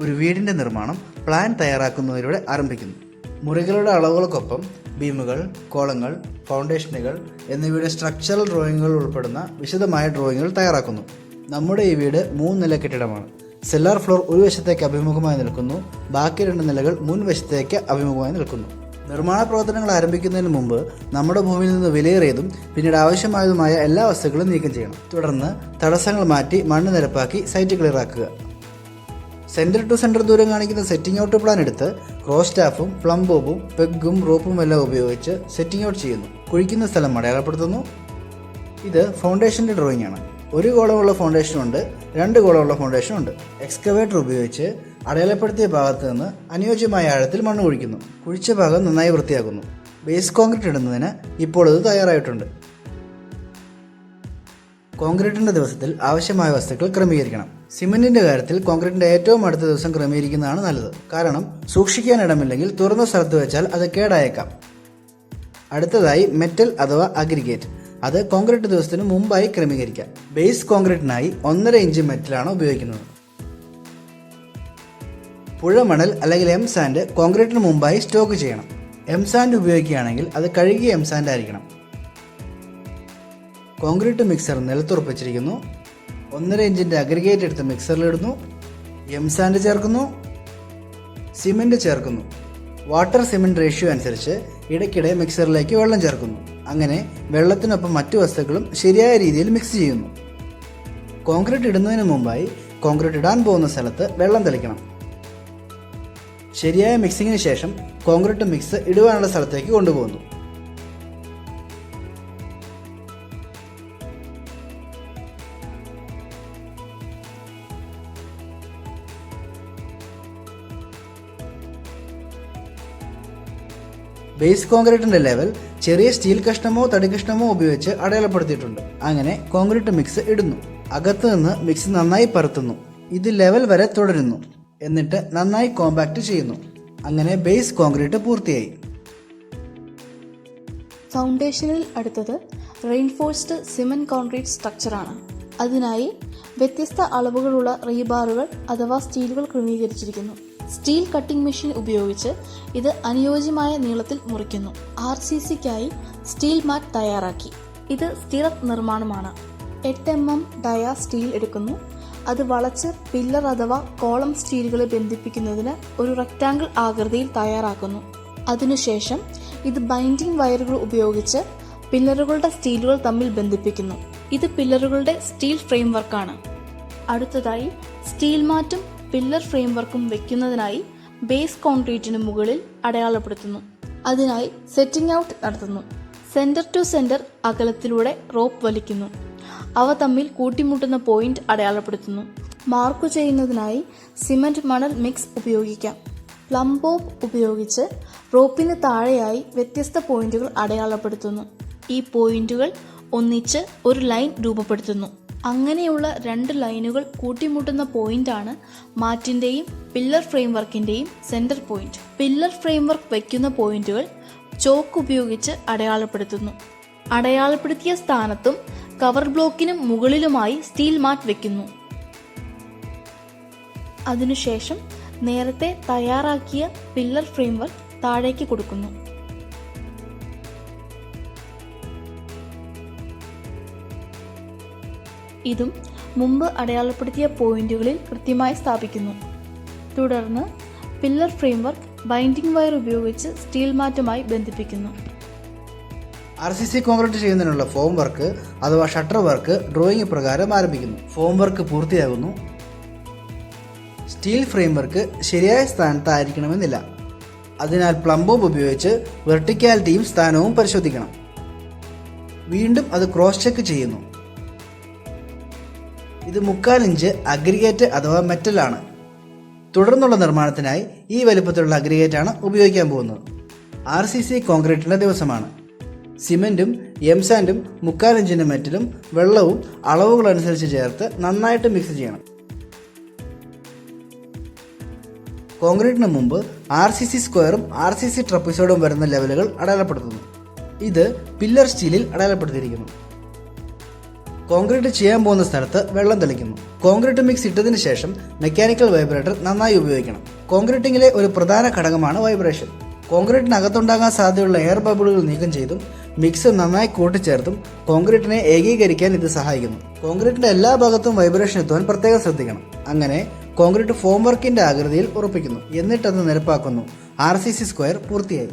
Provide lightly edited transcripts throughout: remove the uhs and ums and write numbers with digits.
ഒരു വീടിൻ്റെ നിർമ്മാണം പ്ലാൻ തയ്യാറാക്കുന്നതിലൂടെ ആരംഭിക്കുന്നു. മുറികളുടെ അളവുകൾക്കൊപ്പം ബീമുകൾ, കോളങ്ങൾ, ഫൗണ്ടേഷനുകൾ എന്നിവയുടെ സ്ട്രക്ചറൽ ഡ്രോയിങ്ങുകൾ ഉൾപ്പെടുന്ന വിശദമായ ഡ്രോയിങ്ങുകൾ തയ്യാറാക്കുന്നു. നമ്മുടെ ഈ വീട് 3 നില കെട്ടിടമാണ്. സെല്ലാർ ഫ്ലോർ ഒരു വശത്തേക്ക് അഭിമുഖമായി നിൽക്കുന്നു, ബാക്കി 2 നിലകൾ മുൻവശത്തേക്ക് അഭിമുഖമായി നിൽക്കുന്നു. നിർമ്മാണ പ്രവർത്തനങ്ങൾ ആരംഭിക്കുന്നതിന് മുമ്പ് നമ്മുടെ ഭൂമിയിൽ നിന്ന് വിലയേറിയതും പിന്നീട് ആവശ്യമായതുമായ എല്ലാ വസ്തുക്കളും നീക്കം ചെയ്യണം. തുടർന്ന് തടസ്സങ്ങൾ മാറ്റി മണ്ണ് നിരപ്പാക്കി സൈറ്റ് ക്ലിയർ ആക്കുക. സെൻറ്റർ ടു സെൻറ്റർ ദൂരം കാണിക്കുന്ന സെറ്റിംഗ് ഔട്ട് പ്ലാൻ എടുത്ത് ക്രോസ് സ്റ്റാഫും പ്ലംബോബും പെഗും റോപ്പും എല്ലാം ഉപയോഗിച്ച് സെറ്റിംഗ് ഔട്ട് ചെയ്യുന്നു. കുഴിക്കുന്ന സ്ഥലം അടയാളപ്പെടുത്തുന്നു. ഇത് ഫൗണ്ടേഷൻ്റെ ഡ്രോയിങ് ആണ്. 1 കോളമുള്ള ഫൗണ്ടേഷനുണ്ട്, 2 കോളമുള്ള ഫൗണ്ടേഷനുണ്ട്. എക്സ്കവേറ്റർ ഉപയോഗിച്ച് അടയാളപ്പെടുത്തിയ ഭാഗത്ത് നിന്ന് അനുയോജ്യമായ ആഴത്തിൽ മണ്ണ് കുഴിക്കുന്നു. കുഴിച്ച ഭാഗം നന്നായി വൃത്തിയാക്കുന്നു. ബേസ് കോൺക്രീറ്റ് ഇടുന്നതിന് ഇപ്പോൾ ഇത് തയ്യാറായിട്ടുണ്ട്. കോൺക്രീറ്റിൻ്റെ ദിവസത്തിൽ ആവശ്യമായ വസ്തുക്കൾ ക്രമീകരിക്കണം. സിമൻറ്റിൻ്റെ കാര്യത്തിൽ കോൺക്രീറ്റിൻ്റെ ഏറ്റവും അടുത്ത ദിവസം ക്രമീകരിക്കുന്നതാണ് നല്ലത്. കാരണം സൂക്ഷിക്കാൻ ഇടമില്ലെങ്കിൽ തുറന്ന സ്ഥലത്ത് വെച്ചാൽ അത് കേടായേക്കാം. അടുത്തതായി മെറ്റൽ അഥവാ അഗ്രിഗേറ്റ്. അത് കോൺക്രീറ്റ് ദിവസത്തിന് മുമ്പായി ക്രമീകരിക്കാം. ബേസ് കോൺക്രീറ്റിനായി 1.5 ഇഞ്ച് മെറ്റലാണ് ഉപയോഗിക്കുന്നത്. പുഴമണൽ അല്ലെങ്കിൽ എം സാൻഡ് കോൺക്രീറ്റിന് മുമ്പായി സ്റ്റോക്ക് ചെയ്യണം. എം സാൻഡ് ഉപയോഗിക്കുകയാണെങ്കിൽ അത് കഴുകിയ എം സാൻഡ് ആയിരിക്കണം. കോൺക്രീറ്റ് മിക്സർ നിലത്തുറപ്പിച്ചിരിക്കുന്നു. 1.5 ഇഞ്ചിൻ്റെ അഗ്രിഗേറ്റ് എടുത്ത് മിക്സറിലിടുന്നു. എം സാൻഡ് ചേർക്കുന്നു. സിമെൻറ്റ് ചേർക്കുന്നു. വാട്ടർ സിമെൻറ്റ് റേഷ്യോ അനുസരിച്ച് ഇടയ്ക്കിടെ മിക്സറിലേക്ക് വെള്ളം ചേർക്കുന്നു. അങ്ങനെ വെള്ളത്തിനൊപ്പം മറ്റു വസ്തുക്കളും ശരിയായ രീതിയിൽ മിക്സ് ചെയ്യുന്നു. കോൺക്രീറ്റ് ഇടുന്നതിന് മുമ്പായി കോൺക്രീറ്റ് ഇടാൻ പോകുന്ന സ്ഥലത്ത് വെള്ളം തളിക്കണം. ശരിയായ മിക്സിങ്ങിന് ശേഷം കോൺക്രീറ്റ് മിക്സ് ഇടുവാനുള്ള സ്ഥലത്തേക്ക് കൊണ്ടുപോകുന്നു. ബേസ് കോൺക്രീറ്റിന്റെ ലെവൽ ചെറിയ സ്റ്റീൽ കഷ്ണമോ തടി കഷ്ണമോ ഉപയോഗിച്ച് അടയാളപ്പെടുത്തിയിട്ടുണ്ട്. അങ്ങനെ കോൺക്രീറ്റ് മിക്സ് ഇടുന്നു. അകത്ത് നിന്ന് മിക്സ് നന്നായി പരത്തുന്നു. ഇത് ലെവൽ വരെ തുടരുന്നു. എന്നിട്ട് നന്നായി കോമ്പാക്ട് ചെയ്യുന്നു. അങ്ങനെ ബേസ് കോൺക്രീറ്റ് പൂർത്തിയായി. ഫൗണ്ടേഷനിൽ അടുത്തത് റെയിൻഫോഴ്സ്ഡ് സിമന്റ് കോൺക്രീറ്റ് സ്ട്രക്ചറാണ്. അതിനായി വ്യത്യസ്ത അളവുകളുള്ള റീബാറുകൾ അഥവാ സ്റ്റീലുകൾ ക്രമീകരിച്ചിരിക്കുന്നു. സ്റ്റീൽ കട്ടിംഗ് മെഷീൻ ഉപയോഗിച്ച് ഇത് അനുയോജ്യമായ നീളത്തിൽ മുറിക്കുന്നു. RCCക്കായി സ്റ്റീൽ മാറ്റ് തയ്യാറാക്കി. ഇത് സ്റ്റിറപ്പ് നിർമ്മാണമാണ്. 8 mm ഡയ സ്റ്റീൽ എടുക്കുന്നു. അത് വളച്ച് പില്ലർ അഥവാ കോളം സ്റ്റീലുകളെ ബന്ധിപ്പിക്കുന്നതിന് ഒരു റെക്ടാങ്കിൾ ആകൃതിയിൽ തയ്യാറാക്കുന്നു. അതിനുശേഷം ഇത് ബൈൻഡിംഗ് വയറുകൾ ഉപയോഗിച്ച് പില്ലറുകളുടെ സ്റ്റീലുകൾ തമ്മിൽ ബന്ധിപ്പിക്കുന്നു. ഇത് പില്ലറുകളുടെ സ്റ്റീൽ ഫ്രെയിം വർക്കാണ്. അടുത്തതായി സ്റ്റീൽ മാറ്റും പില്ലർ ഫ്രെയിം വർക്കും വെക്കുന്നതിനായി ബേസ് കോൺക്രീറ്റിന് മുകളിൽ അടയാളപ്പെടുത്തുന്നു. അതിനായി സെറ്റിംഗ് ഔട്ട് നടത്തുന്നു. സെന്റർ ടു സെന്റർ അകലത്തിലൂടെ റോപ്പ് വലിക്കുന്നു. അവ തമ്മിൽ കൂട്ടിമുട്ടുന്ന പോയിന്റ് അടയാളപ്പെടുത്തുന്നു. മാർക്കു ചെയ്യുന്നതിനായി സിമന്റ് മണൽ മിക്സ് ഉപയോഗിക്കാം. പ്ലംബോബ് ഉപയോഗിച്ച് റോപ്പിന് താഴെയായി വ്യത്യസ്ത പോയിന്റുകൾ അടയാളപ്പെടുത്തുന്നു. ഈ പോയിന്റുകൾ ഒന്നിച്ച് ഒരു ലൈൻ രൂപപ്പെടുത്തുന്നു. അങ്ങനെയുള്ള 2 ലൈനുകൾ കൂട്ടിമുട്ടുന്ന പോയിന്റാണ് മാറ്റിന്റെയും പില്ലർ ഫ്രെയിം വർക്കിന്റെയും centre point. Pillar frame work വയ്ക്കുന്ന പോയിന്റുകൾ ചോക്ക് ഉപയോഗിച്ച് അടയാളപ്പെടുത്തുന്നു. അടയാളപ്പെടുത്തിയ സ്ഥാനത്തും കവർ ബ്ലോക്കിനും മുകളിലുമായി സ്റ്റീൽ മാറ്റ് വയ്ക്കുന്നു. അതിനുശേഷം നേരത്തെ തയ്യാറാക്കിയ പില്ലർ ഫ്രെയിം വർക്ക് താഴേക്ക് കൊടുക്കുന്നു. ഇതും മുമ്പ് അടയാളപ്പെടുത്തിയ പോയിന്റുകളിൽ കൃത്യമായി സ്ഥാപിക്കുന്നു. തുടർന്ന് pillar frame work binding wire ഉപയോഗിച്ച് സ്റ്റീൽ മാറ്റുമായി ബന്ധിപ്പിക്കുന്നു. RCC കോൺക്രീറ്റ് ചെയ്യുന്നതിനുള്ള ഫോം വർക്ക് അഥവാ ഷട്ടർ വർക്ക് ഡ്രോയിങ് പ്രകാരം ആരംഭിക്കുന്നു. ഫോം വർക്ക് പൂർത്തിയാകുന്നു. സ്റ്റീൽ ഫ്രെയിം വർക്ക് ശരിയായ സ്ഥാനത്തായിരിക്കണമെന്നില്ല. അതിനാൽ പ്ലംബോബ് ഉപയോഗിച്ച് വെർട്ടിക്കാലിറ്റിയും സ്ഥാനവും പരിശോധിക്കണം. വീണ്ടും അത് ക്രോസ് ചെക്ക് ചെയ്യുന്നു. ഇത് 3/4 ഇഞ്ച് അഗ്രിഗേറ്റ് അഥവാ മെറ്റലാണ്. തുടർന്നുള്ള നിർമ്മാണത്തിനായി ഈ വലുപ്പത്തിലുള്ള അഗ്രിഗേറ്റാണ് ഉപയോഗിക്കാൻ പോകുന്നത്. RCC കോൺക്രീറ്റിൻ്റെ ദിവസമാണ്. സിമെൻറ്റും എം സാൻഡും 3/4 ഇഞ്ചിൻ്റെ മെറ്റലും വെള്ളവും അളവുകളനുസരിച്ച് ചേർത്ത് നന്നായിട്ട് മിക്സ് ചെയ്യണം. കോൺക്രീറ്റിന് മുമ്പ് RCC സ്ക്വയറും RCC ട്രപ്പിസോഡും വരുന്ന ലെവലുകൾ അടയാളപ്പെടുത്തുന്നു. ഇത് പില്ലർ സ്റ്റീലിൽ അടയാളപ്പെടുത്തിയിരിക്കുന്നു. കോൺക്രീറ്റ് ചെയ്യാൻ പോകുന്ന സ്ഥലത്ത് വെള്ളം തെളിക്കുന്നു. കോൺക്രീറ്റ് മിക്സ് ഇട്ടതിന് ശേഷം മെക്കാനിക്കൽ വൈബ്രേറ്റർ നന്നായി ഉപയോഗിക്കണം. കോൺക്രീറ്റിംഗിലെ ഒരു പ്രധാന ഘടകമാണ് വൈബ്രേഷൻ. കോൺക്രീറ്റിനകത്തുണ്ടാകാൻ സാധ്യതയുള്ള എയർ ബബിളുകൾ നീക്കം ചെയ്തും മിക്സ് നന്നായി കൂട്ടിച്ചേർത്തും കോൺക്രീറ്റിനെ ഏകീകരിക്കാൻ ഇത് സഹായിക്കുന്നു. കോൺക്രീറ്റിന്റെ എല്ലാ ഭാഗത്തും വൈബ്രേഷൻ എത്തുവാൻ പ്രത്യേകം ശ്രദ്ധിക്കണം. അങ്ങനെ കോൺക്രീറ്റ് ഫോം വർക്കിന്റെ ആകൃതിയിൽ ഉറപ്പിക്കുന്നു. എന്നിട്ടത് നിരപ്പാക്കുന്നു. RCC സ്ക്വയർ പൂർത്തിയായി.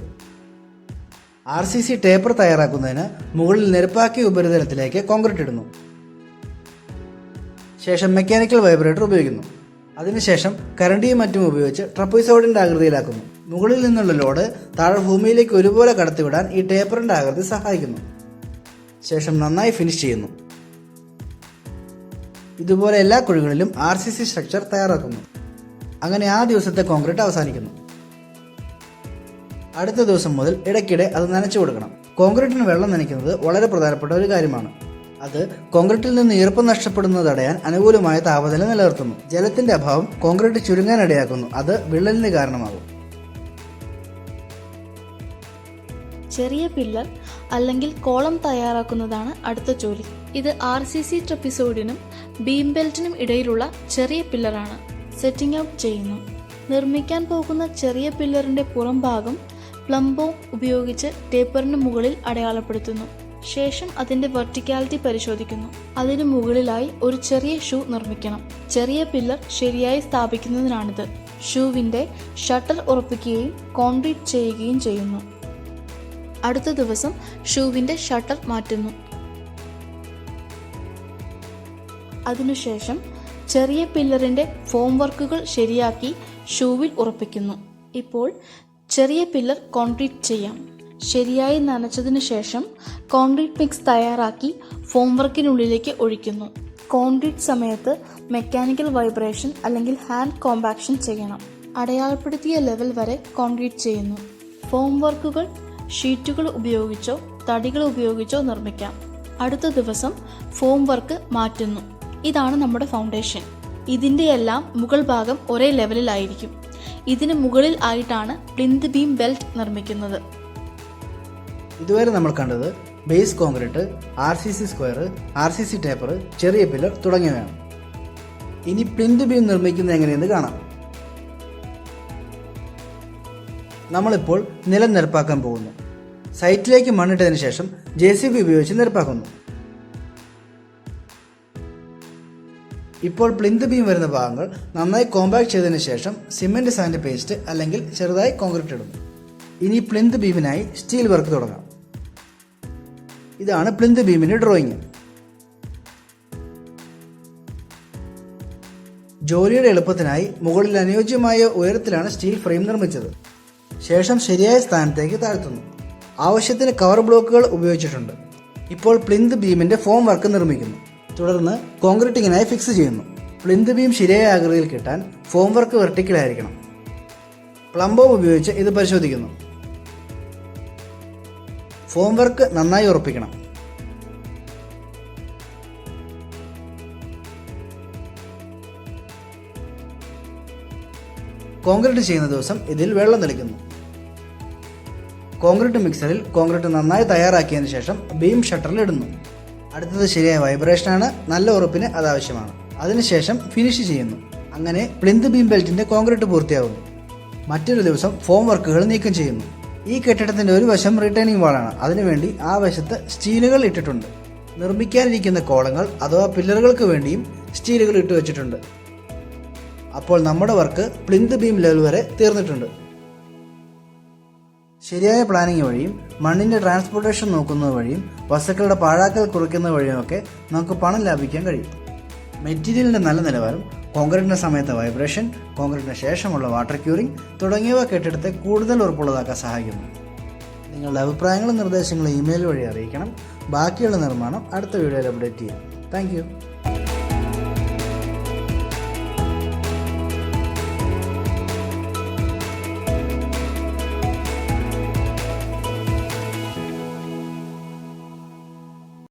RCC ടേപ്പർ തയ്യാറാക്കുന്നതിന് മുകളിൽ നിരപ്പാക്കിയ ഉപരിതലത്തിലേക്ക് കോൺക്രീറ്റ് ഇടുന്നു. ശേഷം മെക്കാനിക്കൽ വൈബ്രേറ്റർ ഉപയോഗിക്കുന്നു. അതിനുശേഷം കരണ്ടിയും മറ്റും ഉപയോഗിച്ച് ട്രപ്പീസോയിഡിന്റെ ആകൃതിയിലാക്കുന്നു. മുകളിൽ നിന്നുള്ള ലോഡ് താഴെ ഭൂമിയിലേക്ക് ഒരുപോലെ കടത്തിവിടാൻ ഈ ടേപ്പറിന്റെ ആകൃതി സഹായിക്കുന്നു. ശേഷം നന്നായി ഫിനിഷ് ചെയ്യുന്നു. ഇതുപോലെ എല്ലാ കുഴികളിലും RCC സ്ട്രക്ചർ തയ്യാറാക്കുന്നു. അങ്ങനെ ആ ദിവസത്തെ കോൺക്രീറ്റ് അവസാനിക്കുന്നു. അടുത്ത ദിവസം മുതൽ ഇടയ്ക്കിടെ അത് നനച്ചു കൊടുക്കണം. കോൺക്രീറ്റിന് വെള്ളം നനയ്ക്കുന്നത് വളരെ പ്രധാനപ്പെട്ട ഒരു കാര്യമാണ്. അത് കോൺക്രീറ്റിൽ നിന്ന് ഈർപ്പം നഷ്ടപ്പെടുന്നത് തടയാൻ അനുകൂലമായ താപനില നിലനിർത്തുന്നു. ജലത്തിന്റെ അഭാവം കോൺക്രീറ്റ് ചുരുങ്ങാൻ ഇടയാക്കുന്നു. അത് വിള്ളലിന് കാരണമാകും. ചെറിയ പില്ലർ അല്ലെങ്കിൽ കോളം തയ്യാറാക്കുന്നതാണ് അടുത്ത ജോലി. ഇത് RCC ട്രപ്പിസോയിഡിനും ബീം ബെൽറ്റിനും ഇടയിലുള്ള ചെറിയ പില്ലറാണ്. സെറ്റിംഗ് ഔട്ട് ചെയ്യുന്നു. നിർമ്മിക്കാൻ പോകുന്ന ചെറിയ പില്ലറിന്റെ പുറം ഭാഗം പ്ലംബോ ഉപയോഗിച്ച് ടേപ്പറിന് മുകളിൽ അടയാളപ്പെടുത്തുന്നു. ശേഷം അതിന്റെ വെർട്ടിക്കാലിറ്റി പരിശോധിക്കുന്നു. അതിനു മുകളിലായി ഒരു ചെറിയ ഷൂ നിർമ്മിക്കണം. ചെറിയ പില്ലർ ശരിയായി സ്ഥാപിക്കുന്നതിനാണിത്. ഷൂവിന്റെ ഷട്ടർ ഉറപ്പിക്കുകയും കോൺക്രീറ്റ് ചെയ്യുകയും ചെയ്യുന്നു. അടുത്ത ദിവസം ഷൂവിന്റെ ഷട്ടർ മാറ്റുന്നു. അതിനുശേഷം ചെറിയ പില്ലറിന്റെ ഫോം വർക്കുകൾ ശരിയാക്കി ഷൂവിൽ ഉറപ്പിക്കുന്നു. ഇപ്പോൾ ചെറിയ പില്ലർ കോൺക്രീറ്റ് ചെയ്യാം. ശരിയായി നനച്ചതിനു ശേഷം കോൺക്രീറ്റ് മിക്സ് തയ്യാറാക്കി ഫോം വർക്കിനുള്ളിലേക്ക് ഒഴിക്കുന്നു. കോൺക്രീറ്റ് സമയത്ത് മെക്കാനിക്കൽ വൈബ്രേഷൻ അല്ലെങ്കിൽ ഹാൻഡ് കോമ്പാക്ഷൻ ചെയ്യണം. അടയാളപ്പെടുത്തിയ ലെവൽ വരെ കോൺക്രീറ്റ് ചെയ്യുന്നു. ഫോം വർക്കുകൾ ഷീറ്റുകൾ ഉപയോഗിച്ചോ തടികൾ ഉപയോഗിച്ചോ നിർമ്മിക്കാം. അടുത്ത ദിവസം ഫോം വർക്ക് മാറ്റുന്നു. ഇതാണ് നമ്മുടെ ഫൗണ്ടേഷൻ. ഇതിൻ്റെ എല്ലാം മുകൾ ഭാഗം ഒരേ ലെവലിലായിരിക്കും. ഇതിന് മുകളിൽ ആയിട്ടാണ് പ്ലിന്ത് ബീം ബെൽറ്റ് നിർമ്മിക്കുന്നത്. ഇതുവരെ നമ്മൾ കണ്ടത് base concrete, RCC square, RCC taper, ചെറിയ പില്ലർ തുടങ്ങിയവയാണ്. ഇനി പ്ലിന്ത് ബീം നിർമ്മിക്കുന്നത് എങ്ങനെയെന്ന് കാണാം. നമ്മളിപ്പോൾ നിലം നിരപ്പാക്കാൻ പോകുന്നു. സൈറ്റിലേക്ക് മണ്ണിട്ടതിന് ശേഷം JCB ഉപയോഗിച്ച് നിരപ്പാക്കുന്നു. ഇപ്പോൾ പ്ലിന്ത് ബീം വരുന്ന ഭാഗങ്ങൾ നന്നായി കോമ്പാക്ട് ചെയ്തതിനു ശേഷം സിമെന്റ് സാൻഡ് പേസ്റ്റ് അല്ലെങ്കിൽ ചെറുതായി കോൺക്രീറ്റ് ഇടുന്നു. ഇനി പ്ലിന്ത് ബീമിനായി സ്റ്റീൽ വർക്ക് തുടങ്ങാം. ഇതാണ് പ്ലിന്ത് ബീമിന്റെ ഡ്രോയിങ്. ജോലിയുടെ എളുപ്പത്തിനായി മുകളിൽ അനുയോജ്യമായ ഉയരത്തിലാണ് സ്റ്റീൽ ഫ്രെയിം നിർമ്മിച്ചത്. ശേഷം ശരിയായ സ്ഥാനത്തേക്ക് താഴ്ത്തുന്നു. ആവശ്യത്തിന് കവർ ബ്ലോക്കുകൾ ഉപയോഗിച്ചിട്ടുണ്ട്. ഇപ്പോൾ പ്ലിന്ത് ബീമിന്റെ ഫോം വർക്ക് നിർമ്മിക്കുന്നു. തുടർന്ന് കോൺക്രീറ്റിങ്ങിനായി ഫിക്സ് ചെയ്യുന്നു. പ്ലിന്ത് ബീം ശരിയായ ആകൃതിയിൽ കിട്ടാൻ ഫോം വർക്ക് വെർട്ടിക്കലായിരിക്കണം. പ്ലംബോ ഉപയോഗിച്ച് ഇത് പരിശോധിക്കുന്നു. ഫോം വർക്ക് നന്നായി ഉറപ്പിക്കണം. കോൺക്രീറ്റ് ചെയ്യുന്ന ദിവസം ഇതിൽ വെള്ളം തെളിക്കുന്നു. കോൺക്രീറ്റ് മിക്സറിൽ കോൺക്രീറ്റ് നന്നായി തയ്യാറാക്കിയതിനു ശേഷം ബീം ഷട്ടറിൽ ഇടുന്നു. അടുത്തത് ശരിയായ വൈബ്രേഷനാണ്. നല്ല ഉറപ്പിന് അത് ആവശ്യമാണ്. അതിനുശേഷം ഫിനിഷ് ചെയ്യുന്നു. അങ്ങനെ പ്ലിന്ത് ബീം ബെൽറ്റിന്റെ കോൺക്രീറ്റ് പൂർത്തിയാകുന്നു. മറ്റൊരു ദിവസം ഫോം വർക്കുകൾ നീക്കം ചെയ്യുന്നു. ഈ കെട്ടിടത്തിന്റെ ഒരു വശം റിട്ടേണിംഗ് വാളാണ്. അതിനുവേണ്ടി ആ വശത്ത് സ്റ്റീലുകൾ ഇട്ടിട്ടുണ്ട്. നിർമ്മിക്കാനിരിക്കുന്ന കോളങ്ങൾ അഥവാ പില്ലറുകൾക്ക് വേണ്ടിയും സ്റ്റീലുകൾ ഇട്ട് വെച്ചിട്ടുണ്ട്. അപ്പോൾ നമ്മുടെ വർക്ക് പ്ലിന്ത് ബീം ലെവൽ വരെ തീർന്നിട്ടുണ്ട്. ശരിയായ പ്ലാനിംഗ് വഴിയും മണ്ണിന്റെ ട്രാൻസ്പോർട്ടേഷൻ നോക്കുന്നത് വഴിയും വസ്തുക്കളുടെ പാഴാക്കൽ കുറയ്ക്കുന്നത് വഴിയുമൊക്കെ നമുക്ക് പണം ലാഭിക്കാൻ കഴിയും. മെറ്റീരിയലിന്റെ നല്ല നിലവാരം, കോൺക്രീറ്റിന്റെ സമയത്തെ വൈബ്രേഷൻ, കോൺക്രീറ്റിന് ശേഷമുള്ള വാട്ടർ ക്യൂറിംഗ് തുടങ്ങിയവ കെട്ടിടത്തെ കൂടുതൽ ഉറപ്പുള്ളതാക്കാൻ സഹായിക്കുന്നു. നിങ്ങളുടെ അഭിപ്രായങ്ങളും നിർദ്ദേശങ്ങളും ഇമെയിൽ വഴി അറിയിക്കണം. ബാക്കിയുള്ള നിർമ്മാണം അടുത്ത വീഡിയോയിൽ അപ്ഡേറ്റ് ചെയ്യാം. താങ്ക്